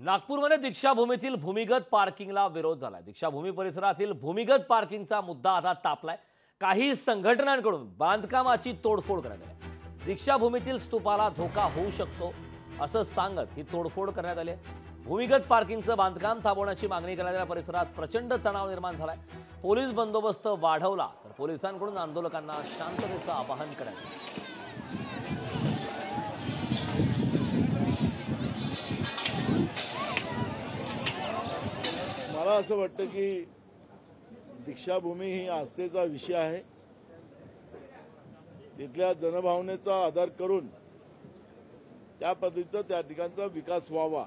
नागपूरमध्ये दीक्षाभूमीतील भूमिगत पार्किंगला विरोध झालाय। दीक्षाभूमी परिसरातील भूमिगत पार्किंगचा मुद्दा आता तापलाय। काही संघटनांकडून बांधकामाची तोडफोड करण्यात आली। दीक्षाभूमीतील स्तूपाला धोका होऊ शकतो असं सांगत ही तोडफोड करण्यात आली। भूमिगत पार्किंगचं बांधकाम थांबवण्याची मागणी करणाऱ्या परिसरात प्रचंड तणाव निर्माण झालाय। पोलीस बंदोबस्त वाढवला तर पोलिसांकडून आंदोलकांना शांततेचं आवाहन करण्यात आलं। मला असं वाटतं की दीक्षाभूमी ही आस्थेचा विषय आहे। तिथल्या जनभावनेचा आदर करून त्या पद्धतीचा त्या ठिकाणचा विकास व्हावा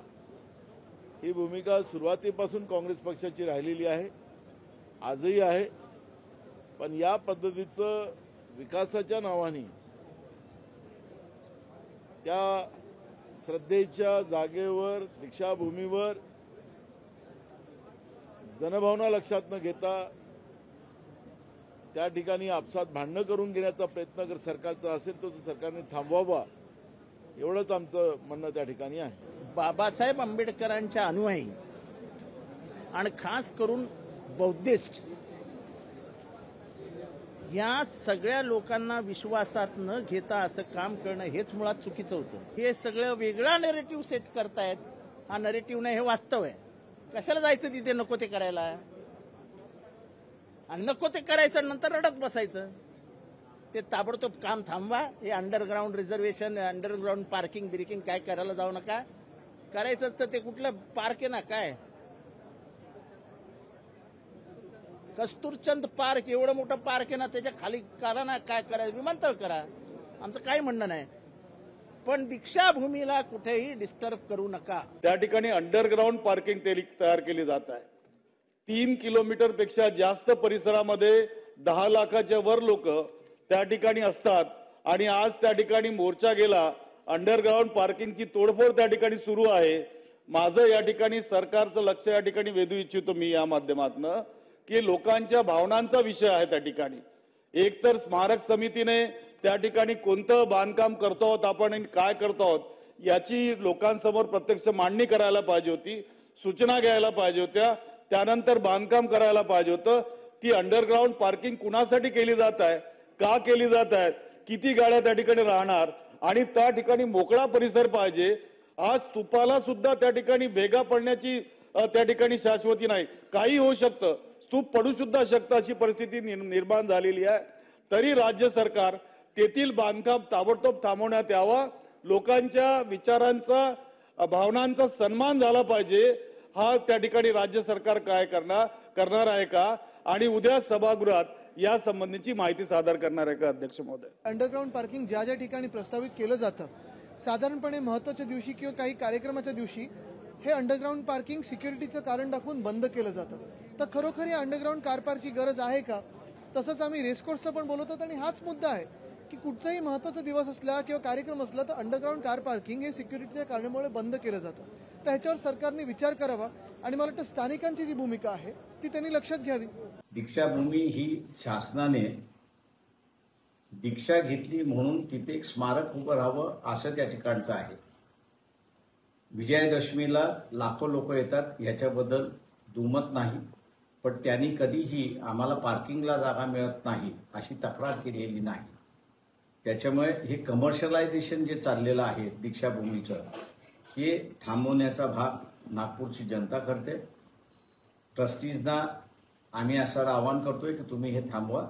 ही भूमिका सुरुवातीपासून काँग्रेस पक्षाची राहिलेली आहे, आजही आहे। पण या पद्धतीचं विकासाच्या नावाने त्या श्रद्धेच्या जागेवर दीक्षाभूमीवर जनभावना लक्षात न घेता त्या ठिकाणी आपसात भांडणं करून घेण्याचा प्रयत्न जर सरकारचा असेल तो सरकारने थांबवावा एवढंच आमचं म्हणणं त्या ठिकाणी आहे। बाबासाहेब आंबेडकरांच्या अनुयायी आणि खास करून बौद्धिस्ट या सगळ्या लोकांना विश्वासात न घेता असं काम करणं हेच मुळात चुकीचं होतं। हे सगळं वेगळा नरेटिव्ह सेट करतायत। हा नरेटिव्ह नाही, हे वास्तव आहे। कशाला जायचं तिथे नको ते करायला आणि नको ते करायचं नंतर रडत बसायचं। ते ताबडतोब काम थांबवा। हे अंडरग्राऊंड रिझर्वेशन, अंडरग्राऊंड पार्किंग बिर्किंग काय करायला जाऊ नका। करायचं तर ते कुठलं पार्क आहे ना, काय कस्तुरचंद पार्क एवढं मोठं पार्क आहे ना, त्याच्या खाली करा ना, काय करायचं विमानतळ करा, आमचं काही म्हणणं नाही। पण दीक्षाभूमीला कुठेही डिस्टर्ब करू नका। त्या ठिकाणी अंडरग्राऊंड पार्किंग तयार केली जात आहे। 3 किलोमीटर पेक्षा जास्त परिसरामध्ये 10 लाखाच्या वर लोक त्या ठिकाणी असतात आणि आज त्या ठिकाणी मोर्चा गेला। अंडरग्राऊंड पार्किंगची तोडफोड त्या ठिकाणी सुरू आहे। माझं या ठिकाणी सरकारचं लक्ष या ठिकाणी वेधू इच्छितो मी या माध्यमातून की लोकांच्या भावनांचा विषय आहे। त्या ठिकाणी एकतर स्मारक समितीने त्या ठिकाणी कोणतं बांधकाम करतो आहोत आपण आणि काय करतो आहोत याची लोकांसमोर प्रत्यक्ष मांडणी करायला पाहिजे होती, सूचना घ्यायला पाहिजे होत्या, त्यानंतर बांधकाम करायला पाहिजे होतं। ती अंडरग्राऊंड पार्किंग कुणासाठी केली जात आहे, का केली जात आहे, किती गाड्या त्या ठिकाणी राहणार आणि त्या ठिकाणी मोकळा परिसर पाहिजे। आज स्तूपाला सुद्धा त्या ठिकाणी भेगा पडण्याची त्या ठिकाणी शाश्वती नाही, काही होऊ शकतं, स्तूप पडू सुद्धा शकतं अशी परिस्थिती निर्माण झालेली आहे। तरी राज्य सरकार तेथील बांधकाम ताबडतोब थांबवण्यात यावा। लोकांच्या विचारांचा भावनांचा सन्मान झाला पाहिजे। हा त्या ठिकाणी राज्य सरकार काय करणार आहे का आणि उद्या सभागृहात या संबंधीची माहिती सादर करणार आहे का अध्यक्ष महोदय? अंडरग्राऊंड पार्किंग ज्या ज्या ठिकाणी प्रस्तावित केलं जातं साधारणपणे महत्त्वाच्या दिवशी किंवा काही कार्यक्रमाच्या दिवशी हे अंडरग्राऊंड पार्किंग सिक्युरिटीचं कारण दाखवून बंद केलं जातं। तर खरोखर या अंडरग्राऊंड कार पार्कची गरज आहे का? तसंच आम्ही रेसकोर्सचं पण बोलवतो आणि हाच मुद्दा आहे की कुठचाही महत्त्वाचा दिवस असला किंवा कार्यक्रम असला तर अंडरग्राऊंड कार पार्किंग हे सिक्युरिटीच्या कारणामुळे बंद केलं जातं। तर ह्याच्यावर सरकारने विचार करावा आणि मला वाटतं स्थानिकांची जी भूमिका आहे ती त्यांनी लक्षात घ्यावी। दीक्षाभूमी ही शासनाने दीक्षा घेतली म्हणून तिथे एक स्मारक उभं राहावं असं त्या ठिकाणचं आहे। विजयादशमीला लाखो लोक येतात, याच्याबद्दल दुमत नाही, पण त्यांनी कधीही आम्हाला पार्किंगला जागा मिळत नाही अशी तक्रार केलेली नाही। त्याच्यामुळे हे कमर्शियलायझेशन जे चाललेलं आहे दीक्षाभूमीचं हे थांबवण्याचा भाग नागपूरची जनता करते। ट्रस्टीजना आम्ही असं आवाहन करतोय की तुम्ही हे थांबवा,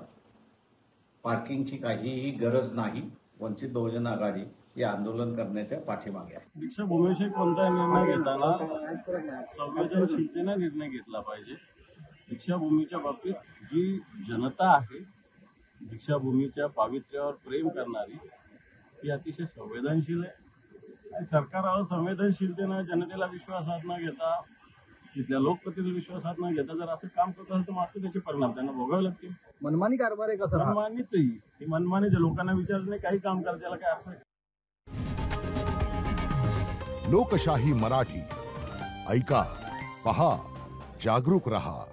पार्किंगची काहीही गरज नाही। वंचित बहुजन आघाडी हे आंदोलन करण्याच्या पाठीमागे आहे। दीक्षाभूमीविषयी कोणताही निर्णय घेताना संवेदनशीलतेने निर्णय घेतला पाहिजे। दीक्षाभूमीच्या बाबतीत जी जनता आहे, दीक्षाभूमीच्या पावित्र्यावर प्रेम करणारी, ती अतिशय संवेदनशील आहे आणि सरकार असंवेदनशीलतेनं जनतेला विश्वासात न घेता, तिथल्या लोकप्रतिनिधी विश्वासात न घेता जर असं काम करत असेल तर मात्र त्याचे परिणाम त्यांना भोगावे लागतील। मनमानी कारभार आहे कसं? मनमानीचही ही मनमानीच्या लोकांना विचारणे काही काम करते त्याला काय अर्थ आहे? लोकशाही मराठी ऐका, पहा, जागरूक रहा।